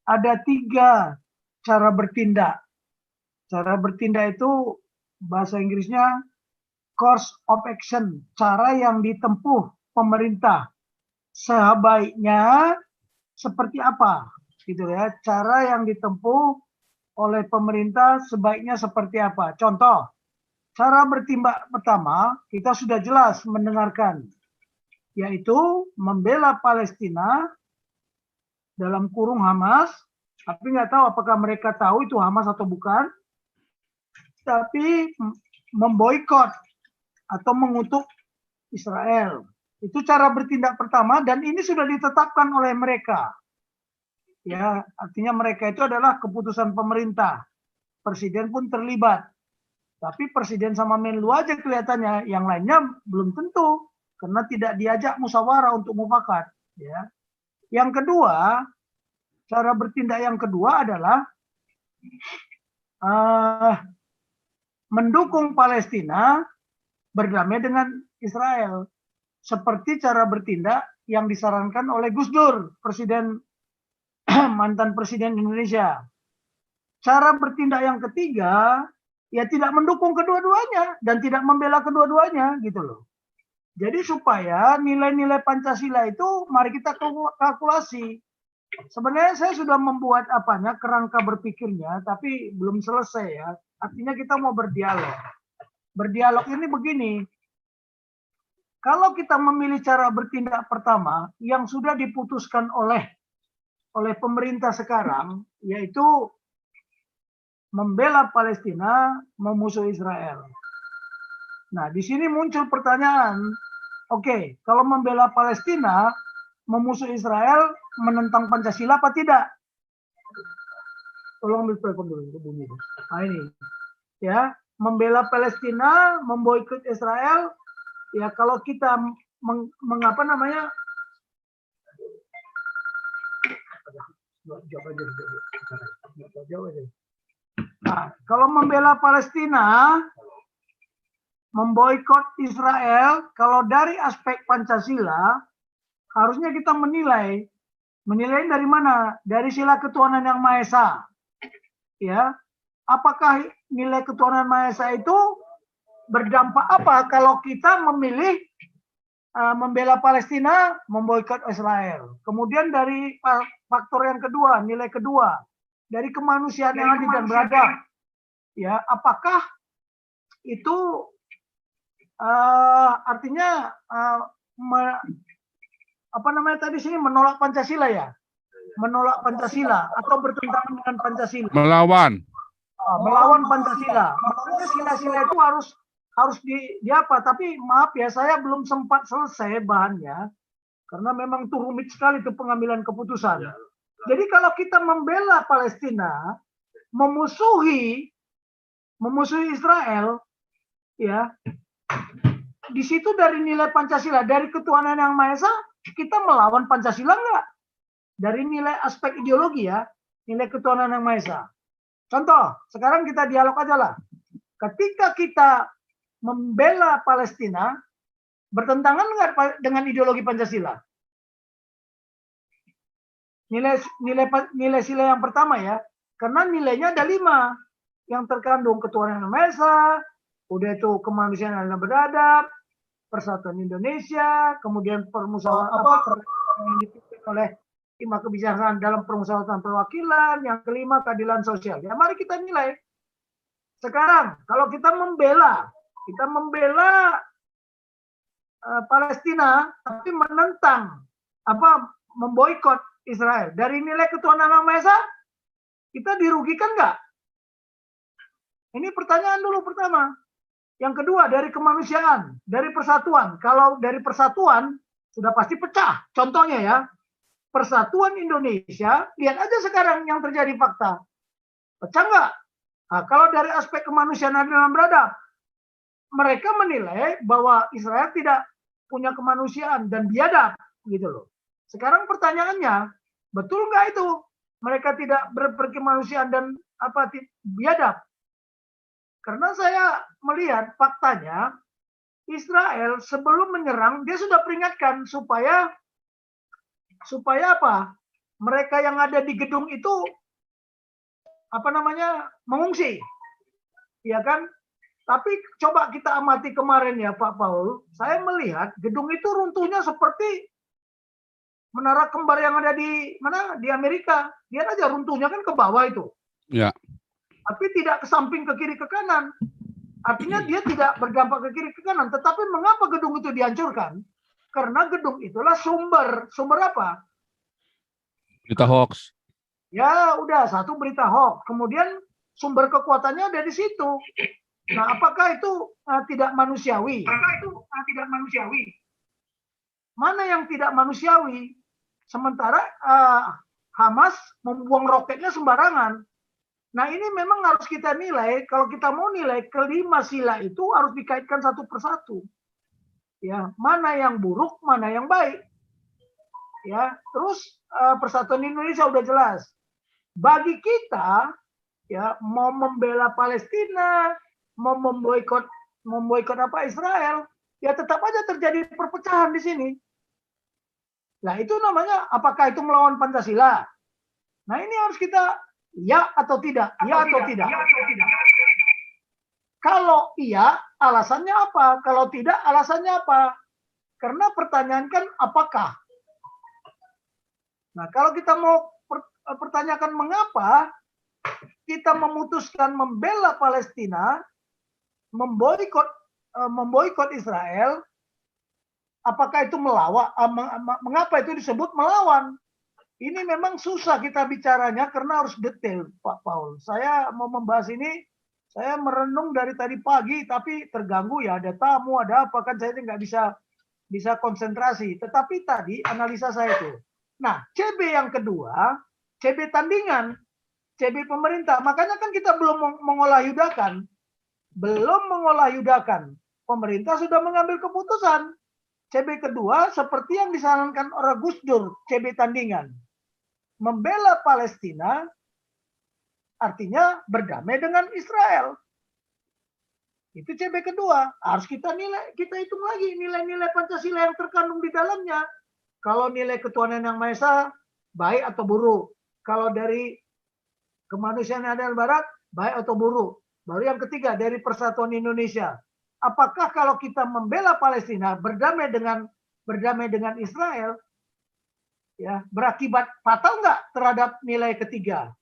ada 3 cara bertindak. Cara bertindak itu bahasa Inggrisnya course of action, cara yang ditempuh pemerintah. Sebaiknya seperti apa? Gitu ya. Cara yang ditempuh oleh pemerintah sebaiknya seperti apa? Contoh, cara bertindak pertama kita sudah jelas mendengarkan, yaitu membela Palestina dalam kurung Hamas, tapi nggak tahu apakah mereka tahu itu Hamas atau bukan, tapi memboikot atau mengutuk Israel. Itu cara bertindak pertama dan ini sudah ditetapkan oleh mereka. Ya, artinya mereka itu adalah keputusan pemerintah. Presiden pun terlibat. Tapi presiden sama Menlu aja kelihatannya, yang lainnya belum tentu karena tidak diajak musyawarah untuk mufakat, ya. Yang kedua, cara bertindak yang kedua adalah mendukung Palestina berdamai dengan Israel. Seperti cara bertindak yang disarankan oleh Gus Dur, mantan presiden Indonesia. Cara bertindak yang ketiga, ya tidak mendukung kedua-duanya dan tidak membela kedua-duanya, gitu loh. Jadi supaya nilai-nilai Pancasila itu mari kita kalkulasi. Sebenarnya saya sudah membuat kerangka berpikirnya, tapi belum selesai ya. Artinya kita mau berdialog. Berdialog ini begini, kalau kita memilih cara bertindak pertama yang sudah diputuskan oleh pemerintah sekarang, yaitu membela Palestina, memusuhi Israel. Nah, di sini muncul pertanyaan, oke, kalau membela Palestina, memusuhi Israel, menentang Pancasila apa tidak? Tolong ditelepon dulu bunyi. Nah ini, ya, membela Palestina, memboikot Israel, ya kalau kita Nah, kalau membela Palestina, memboikot Israel, kalau dari aspek Pancasila, harusnya kita menilai dari mana? Dari sila ketuhanan yang Maha Esa. Ya, apakah nilai ketuhanan Maha Esa itu berdampak apa kalau kita memilih membela Palestina, memboikot Israel? Kemudian dari faktor yang kedua, nilai kedua, dari kemanusiaan yang adil dan beradab, ya, apakah itu artinya menolak Pancasila ya? Menolak Pancasila atau bertentangan dengan Pancasila? Melawan Pancasila. Makanya sila-sila itu harus di apa? Tapi maaf ya, saya belum sempat selesai bahannya karena memang itu rumit sekali itu pengambilan keputusan. Jadi kalau kita membela Palestina, memusuhi Israel, ya, di situ dari nilai Pancasila, dari ketuhanan yang Maha Esa, kita melawan Pancasila enggak? Dari nilai aspek ideologi ya, nilai ketuhanan yang Maha Esa. Contoh, sekarang kita dialog aja lah. Ketika kita membela Palestina, bertentangan enggak dengan ideologi Pancasila? Nilai sila yang pertama ya, karena nilainya ada 5 yang terkandung: ketuhanan yang Maha Esa, udah itu kemanusiaan yang beradab, persatuan Indonesia, kemudian permusyawaratan yang dipimpin oleh 5 kebijakan dalam permusyawaratan perwakilan, yang kelima keadilan sosial. Ya mari kita nilai. Sekarang kalau kita membela Palestina tapi menentang memboikot Israel, dari nilai ketuhanan yang Maha Esa kita dirugikan nggak? Ini pertanyaan dulu pertama. Yang kedua, dari kemanusiaan, dari persatuan. Kalau dari persatuan sudah pasti pecah. Contohnya ya, Persatuan Indonesia, lihat aja sekarang yang terjadi fakta. Pecah nggak? Nah, kalau dari aspek kemanusiaan dan beradab, mereka menilai bahwa Israel tidak punya kemanusiaan dan biadab, gitu loh. Sekarang pertanyaannya, betul nggak itu? Mereka tidak berkemanusiaan dan biadab? Karena saya melihat faktanya, Israel sebelum menyerang, dia sudah peringatkan supaya apa? mereka yang ada di gedung itu mengungsi, ya kan? Tapi coba kita amati kemarin ya Pak Paul, saya melihat gedung itu runtuhnya seperti menara kembar yang ada di mana, di Amerika. Lihat aja runtuhnya kan ke bawah itu. Ya. Tapi tidak ke samping, ke kiri, ke kanan. Artinya dia tidak berdampak ke kiri, ke kanan. Tetapi mengapa gedung itu dihancurkan? Karena gedung itulah sumber apa? Berita hoax. Ya udah, satu berita hoax. Kemudian sumber kekuatannya ada di situ. Nah, apakah itu tidak manusiawi? Mana yang tidak manusiawi? Sementara Hamas membuang roketnya sembarangan. Nah, ini memang harus kita nilai. Kalau kita mau nilai, kelima sila itu harus dikaitkan satu persatu. Ya, mana yang buruk, mana yang baik. Ya, terus Persatuan Indonesia udah jelas. Bagi kita, ya, mau membela Palestina, mau memboikot Israel, ya tetap aja terjadi perpecahan di sini. Nah, itu namanya apakah itu melawan Pancasila? Nah, ini harus kita ya atau tidak, atau tidak. Kalau iya, alasannya apa? Kalau tidak, alasannya apa? Karena pertanyaan kan apakah? Nah, kalau kita mau pertanyakan mengapa kita memutuskan membela Palestina, memboikot Israel, apakah itu melawan? Mengapa itu disebut melawan? Ini memang susah kita bicaranya karena harus detail, Pak Paul. Saya mau membahas ini, saya merenung dari tadi pagi, tapi terganggu ya, ada tamu, ada apa, kan saya nggak bisa konsentrasi. Tetapi tadi analisa saya itu. Nah, CB yang kedua, CB tandingan, CB pemerintah. Makanya kan kita belum mengolah-yudakan. Pemerintah sudah mengambil keputusan. CB kedua seperti yang disarankan oleh Gus Dur, CB tandingan. Membela Palestina artinya berdamai dengan Israel. Itu CB kedua. Harus kita hitung lagi nilai-nilai Pancasila yang terkandung di dalamnya. Kalau nilai ketuhanan yang Maha Esa, baik atau buruk. Kalau dari kemanusiaan yang ada di Barat, baik atau buruk. Baru yang ketiga, dari Persatuan Indonesia. Apakah kalau kita membela Palestina, berdamai dengan Israel, ya berakibat fatal nggak terhadap nilai ketiga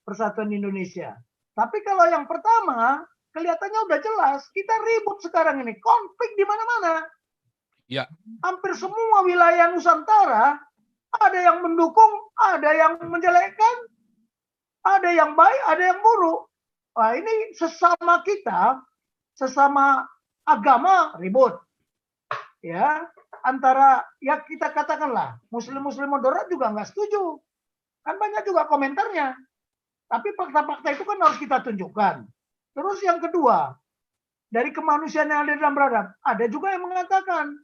Persatuan Indonesia? Tapi kalau yang pertama, kelihatannya udah jelas. Kita ribut sekarang ini, konflik di mana-mana. Ya. Hampir semua wilayah Nusantara ada yang mendukung, ada yang menjelekkan, ada yang baik, ada yang buruk. Wah, ini sesama kita, sesama agama ribut. Ya, antara ya kita katakanlah muslim-muslim moderat juga nggak setuju. Kan banyak juga komentarnya. Tapi fakta-fakta itu kan harus kita tunjukkan. Terus yang kedua, dari kemanusiaan yang ada dalam beradab, ada juga yang mengatakan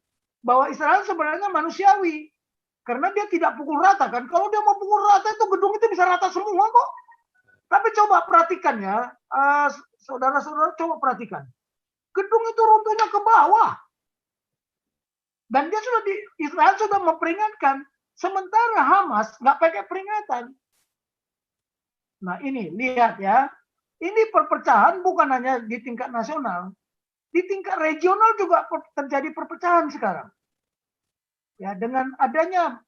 bahwa Israel sebenarnya manusiawi. Karena dia tidak pukul rata kan. Kalau dia mau pukul rata itu gedung itu bisa rata semua kok. Tapi coba perhatikan ya, saudara-saudara coba perhatikan. Gedung itu runtuhnya ke bawah. Dan dia Israel sudah memperingatkan. Sementara Hamas nggak pakai peringatan. Nah ini, lihat ya. Ini perpecahan bukan hanya di tingkat nasional. Di tingkat regional juga terjadi perpecahan sekarang. Ya, dengan adanya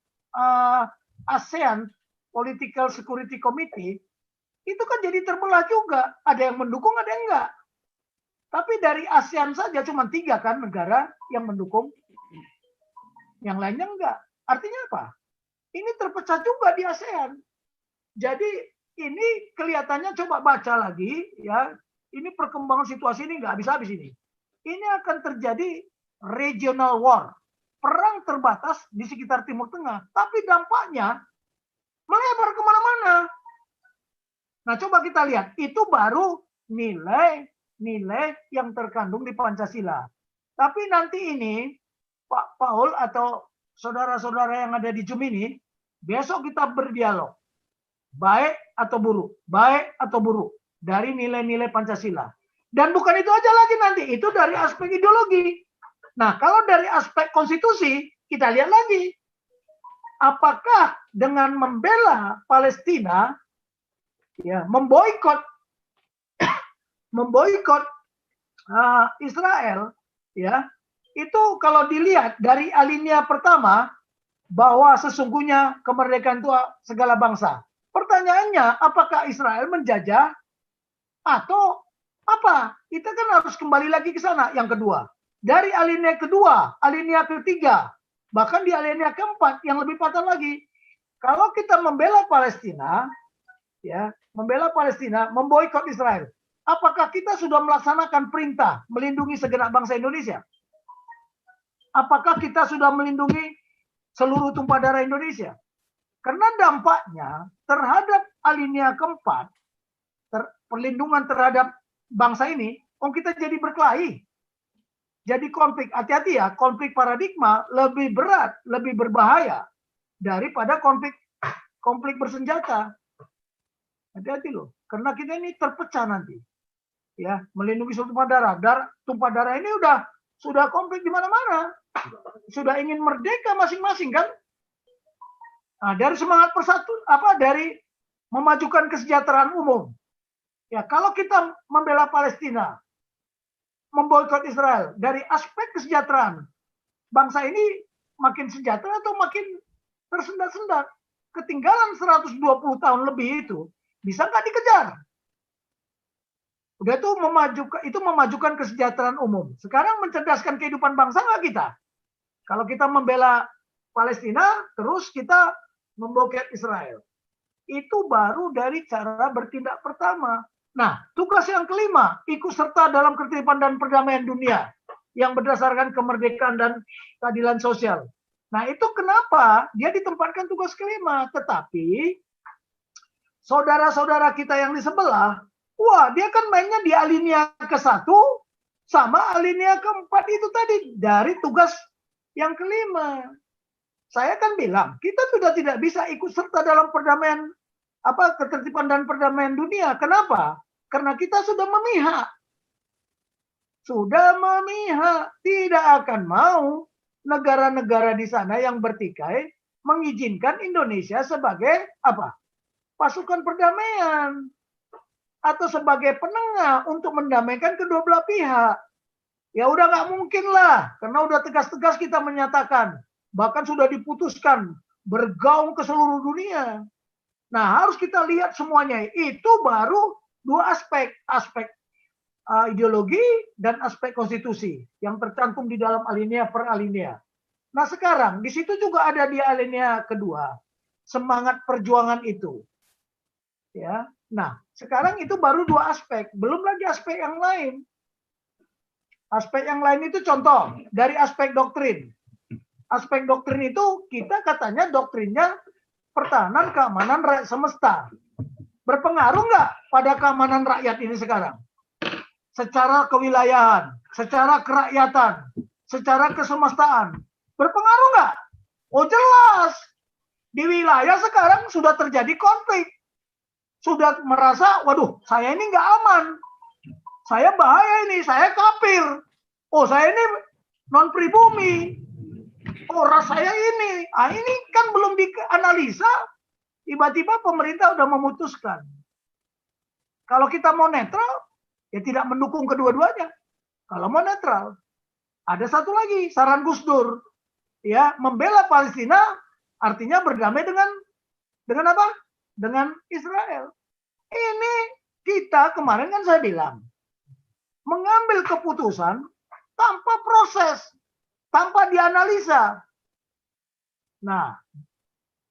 ASEAN Political Security Committee, itu kan jadi terbelah juga. Ada yang mendukung, ada yang enggak. Tapi dari ASEAN saja cuma 3 kan negara yang mendukung. Yang lainnya enggak. Artinya apa? Ini terpecah juga di ASEAN. Jadi ini kelihatannya, coba baca lagi ya. Ini perkembangan situasi ini nggak habis-habis ini. Ini akan terjadi regional war. Perang terbatas di sekitar Timur Tengah. Tapi dampaknya melebar kemana-mana. Nah, coba kita lihat. Itu baru nilai yang terkandung di Pancasila. Tapi nanti ini, Pak Paul atau saudara-saudara yang ada di Zoom ini, besok kita berdialog. Baik atau buruk. Dari nilai-nilai Pancasila. Dan bukan itu aja lagi nanti. Itu dari aspek ideologi. Nah, kalau dari aspek konstitusi, kita lihat lagi. apakah dengan membela Palestina, ya, memboikot Israel, ya, itu kalau dilihat dari alinea pertama bahwa sesungguhnya kemerdekaan itu segala bangsa. Pertanyaannya, apakah Israel menjajah atau apa? Kita kan harus kembali lagi ke sana. Yang kedua, dari alinea kedua, alinea ketiga, bahkan di alinea keempat yang lebih fatal lagi. Kalau kita membela Palestina, ya, membela Palestina, memboikot Israel, apakah kita sudah melaksanakan perintah melindungi segenap bangsa Indonesia? Apakah kita sudah melindungi seluruh tumpah darah Indonesia? Karena dampaknya terhadap alinea keempat, perlindungan terhadap bangsa ini, kita jadi berkelahi. Jadi konflik, hati-hati ya, konflik paradigma lebih berat, lebih berbahaya daripada konflik bersenjata. Hati-hati loh, karena kita ini terpecah nanti. Ya, melindungi seluruh tumpah darah. Tumpah darah ini sudah konflik di mana-mana. Sudah ingin merdeka masing-masing kan? Nah, dari semangat dari memajukan kesejahteraan umum. Ya, kalau kita membela Palestina, memboikot Israel, dari aspek kesejahteraan, bangsa ini makin sejahtera atau makin tersendat-sendat? Ketinggalan 120 tahun lebih itu, bisa nggak dikejar? Udah itu memajukan kesejahteraan umum. Sekarang mencerdaskan kehidupan bangsa nggak kita? Kalau kita membela Palestina, terus kita memboikot Israel. Itu baru dari cara bertindak pertama. Nah, tugas yang kelima, ikut serta dalam ketertiban dan perdamaian dunia yang berdasarkan kemerdekaan dan keadilan sosial. Nah, itu kenapa dia ditempatkan tugas kelima. Tetapi saudara-saudara kita yang di sebelah, wah, dia kan mainnya di alinea ke-1 sama alinea ke-4 itu tadi dari tugas yang kelima. Saya kan bilang, kita sudah tidak bisa ikut serta dalam perdamaian, ketertiban dan perdamaian dunia. Kenapa? Karena kita sudah memihak. Tidak akan mau negara-negara di sana yang bertikai mengizinkan Indonesia sebagai pasukan perdamaian atau sebagai penengah untuk mendamaikan kedua belah pihak. Ya udah nggak mungkin lah, karena udah tegas-tegas kita menyatakan, bahkan sudah diputuskan bergaung ke seluruh dunia. Nah, harus kita lihat semuanya. Itu baru dua aspek ideologi dan aspek konstitusi yang tercantum di dalam alinea per alinea. Nah, sekarang di situ juga ada di alinea kedua semangat perjuangan itu. Ya. Nah, sekarang itu baru dua aspek, belum lagi aspek yang lain. Aspek yang lain itu contoh dari aspek doktrin. Aspek doktrin itu kita katanya doktrinnya pertahanan keamanan rakyat semesta. Berpengaruh nggak pada keamanan rakyat ini sekarang? Secara kewilayahan, secara kerakyatan, secara kesemestaan. Berpengaruh nggak? Oh jelas. Di wilayah sekarang sudah terjadi konflik. Sudah merasa, waduh, saya ini nggak aman. Saya bahaya ini, saya kafir. Oh, saya ini non pribumi. Oh, ras saya ini. Ini kan belum dianalisa. Tiba-tiba pemerintah udah memutuskan. Kalau kita mau netral, ya tidak mendukung kedua-duanya. Kalau mau netral. Ada satu lagi, saran Gus Dur. Ya, membela Palestina artinya berdamai dengan apa? Dengan Israel. Ini kita kemarin kan saya bilang, mengambil keputusan tanpa proses, tanpa dianalisa. Nah,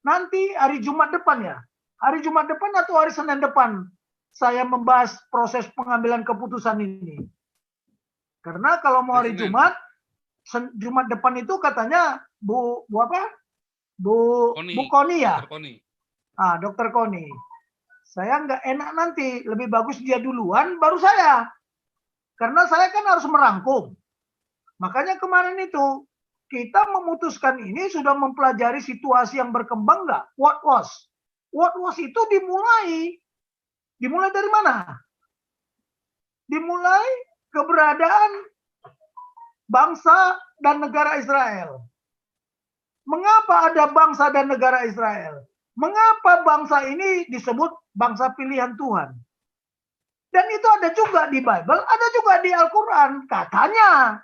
nanti hari Jumat depan ya, hari Jumat depan atau hari Senin depan, saya membahas proses pengambilan keputusan ini. Karena kalau mau hari Jumat depan itu katanya Bu Koni ya? Dokter Koni. Saya nggak enak nanti, lebih bagus dia duluan, baru saya. Karena saya kan harus merangkum. Makanya kemarin itu, kita memutuskan ini sudah mempelajari situasi yang berkembang nggak? What was? What was itu dimulai dari mana? Dimulai keberadaan bangsa dan negara Israel. Mengapa ada bangsa dan negara Israel? Mengapa bangsa ini disebut bangsa pilihan Tuhan? Dan itu ada juga di Bible, ada juga di Al-Quran. Katanya,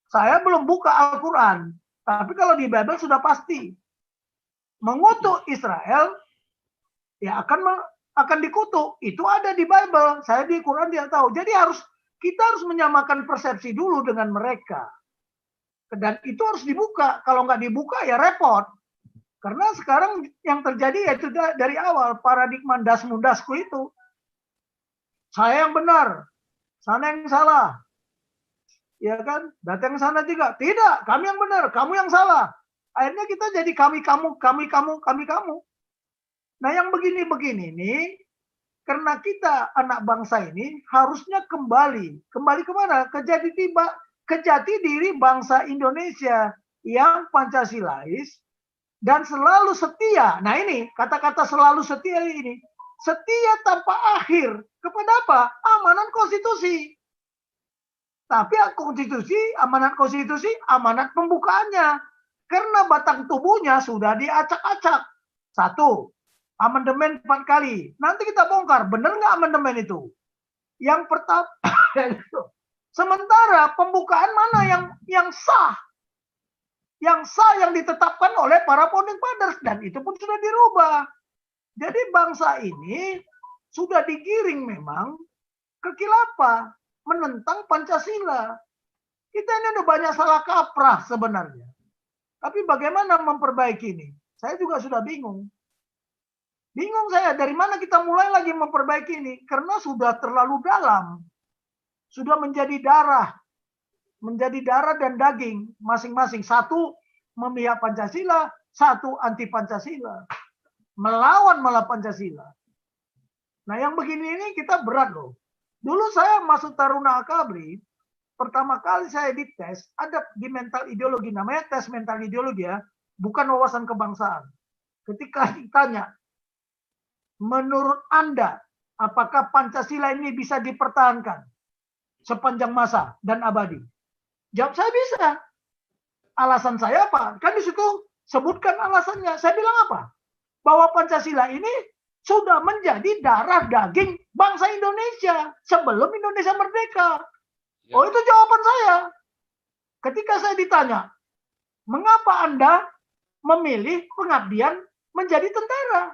saya belum buka Al-Quran. Tapi kalau di Bible sudah pasti. Mengutuk Israel, ya akan dikutuk. Itu ada di Bible. Saya di Quran tidak tahu. Jadi kita harus menyamakan persepsi dulu dengan mereka. Dan itu harus dibuka. Kalau nggak dibuka ya repot. Karena sekarang yang terjadi yaitu dari awal paradigma das mundasku itu. Saya yang benar, sana yang salah. Ya kan? Datang sana juga. Tidak, kami yang benar, kamu yang salah. Akhirnya kita jadi kami kamu. Nah, yang begini-begini ini karena kita anak bangsa ini harusnya kembali kemana? Ke jati diri bangsa Indonesia yang Pancasilais dan selalu setia. Nah, ini kata-kata selalu setia ini. Setia tanpa akhir kepada apa? Amanat konstitusi. Tapi amanat konstitusi, amanat pembukaannya. Karena batang tubuhnya sudah diacak-acak. 1, amandemen 4 kali. Nanti kita bongkar, benar nggak amandemen itu? Yang pertama, sementara pembukaan mana yang sah? Yang sah yang ditetapkan oleh para founding fathers. Dan itu pun sudah dirubah. Jadi bangsa ini sudah digiring memang ke khilafah, menentang Pancasila. Kita ini udah banyak salah kaprah sebenarnya. Tapi bagaimana memperbaiki ini? Saya juga sudah bingung. Bingung saya, dari mana kita mulai lagi memperbaiki ini? Karena sudah terlalu dalam. Sudah menjadi darah dan daging masing-masing. 1 memihak Pancasila, 1 anti Pancasila. Melawan malah Pancasila. Nah, yang begini ini kita berat loh. Dulu saya masuk Taruna Akabri, pertama kali saya dites, ada di mental ideologi, namanya tes mental ideologi ya, bukan wawasan kebangsaan. Ketika ditanya, menurut Anda, apakah Pancasila ini bisa dipertahankan sepanjang masa dan abadi? Jawab saya bisa. Alasan saya apa? Kan di situ sebutkan alasannya. Saya bilang apa? Bahwa Pancasila ini sudah menjadi darah daging bangsa Indonesia sebelum Indonesia merdeka. Oh, itu jawaban saya. Ketika saya ditanya, mengapa Anda memilih pengabdian menjadi tentara?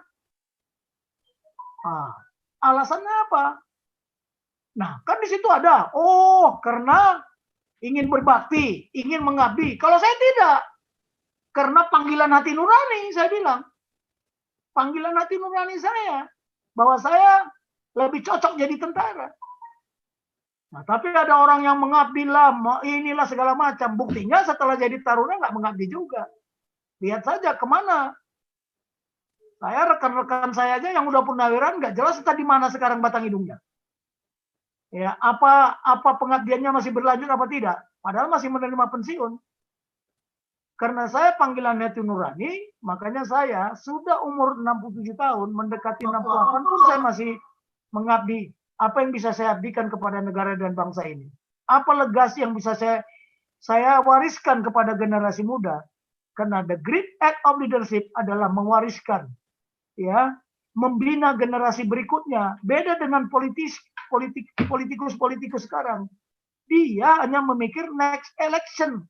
Alasannya apa? Nah, kan di situ ada, karena ingin berbakti, ingin mengabdi. Kalau saya tidak, karena panggilan hati nurani, saya bilang. Panggilan hati nurani saya, bahwa saya lebih cocok jadi tentara. Nah, tapi ada orang yang mengabdi lah, inilah segala macam. Buktinya setelah jadi taruna nggak mengabdi juga. Lihat saja kemana. Saya rekan-rekan saya aja yang udah purnawiran nggak jelas entah di mana sekarang batang hidungnya. Ya, apa pengabdiannya masih berlanjut apa tidak? Padahal masih menerima pensiun. Karena saya panggilan hati nurani, makanya saya sudah umur 67 tahun, mendekati 68 pun saya masih mengabdi. Apa yang bisa saya abdikan kepada negara dan bangsa ini? Apa legasi yang bisa saya wariskan kepada generasi muda? Karena the great act of leadership adalah mewariskan, ya, membina generasi berikutnya. Beda dengan politikus sekarang. Dia hanya memikir next election,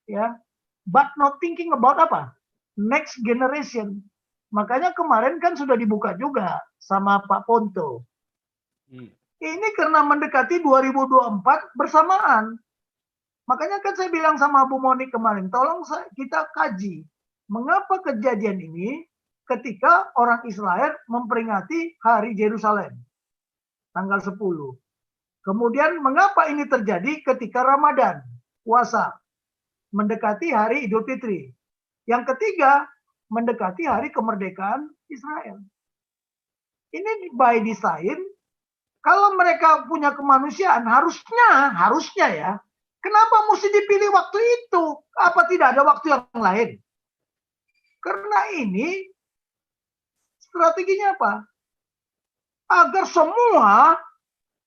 ya. But not thinking about apa? Next generation. Makanya kemarin kan sudah dibuka juga sama Pak Ponto. Ini karena mendekati 2024 bersamaan. Makanya kan saya bilang sama Bu Monik kemarin, tolong kita kaji. Mengapa kejadian ini ketika orang Israel memperingati Hari Yerusalem. Tanggal 10. Kemudian mengapa ini terjadi ketika Ramadan, puasa. Mendekati hari Idul Fitri. Yang ketiga, mendekati hari kemerdekaan Israel. Ini by design, kalau mereka punya kemanusiaan, harusnya ya, kenapa mesti dipilih waktu itu? Apa tidak ada waktu yang lain? Karena ini, strateginya apa?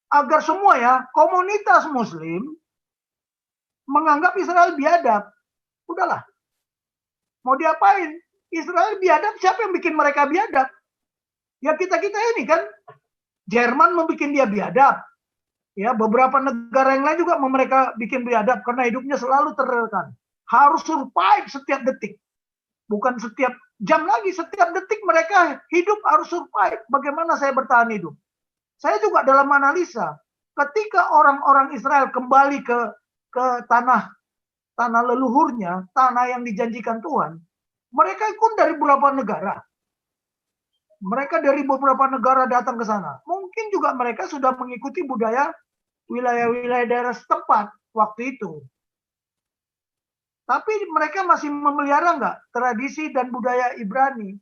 Agar semua ya, komunitas Muslim, menganggap Israel biadab. Udahlah. Mau diapain? Israel biadab, siapa yang bikin mereka biadab? Ya kita-kita ini kan. Jerman membuat dia biadab. Ya, beberapa negara yang lain juga mereka bikin biadab karena hidupnya selalu tertekan. Harus survive setiap detik. Bukan setiap jam lagi, setiap detik mereka hidup harus survive. Bagaimana saya bertahan hidup? Saya juga dalam analisa, ketika orang-orang Israel kembali ke tanah leluhurnya, tanah yang dijanjikan Tuhan, mereka pun dari beberapa negara. Mereka dari beberapa negara datang ke sana. Mungkin juga mereka sudah mengikuti budaya wilayah-wilayah daerah setempat waktu itu. Tapi mereka masih memelihara nggak tradisi dan budaya Ibrani.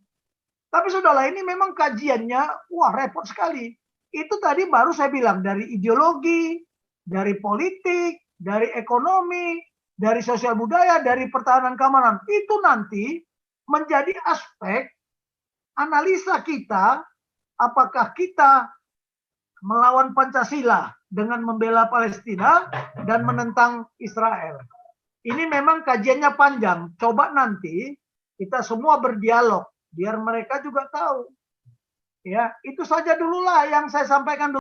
Tapi saudara, ini memang kajiannya, wah repot sekali. Itu tadi baru saya bilang, dari ideologi, dari politik, dari ekonomi, dari sosial budaya, dari pertahanan keamanan. Itu nanti menjadi aspek analisa kita, apakah kita melawan Pancasila dengan membela Palestina dan menentang Israel. Ini memang kajiannya panjang. Coba nanti kita semua berdialog biar mereka juga tahu. Ya, itu saja dululah yang saya sampaikan dulu.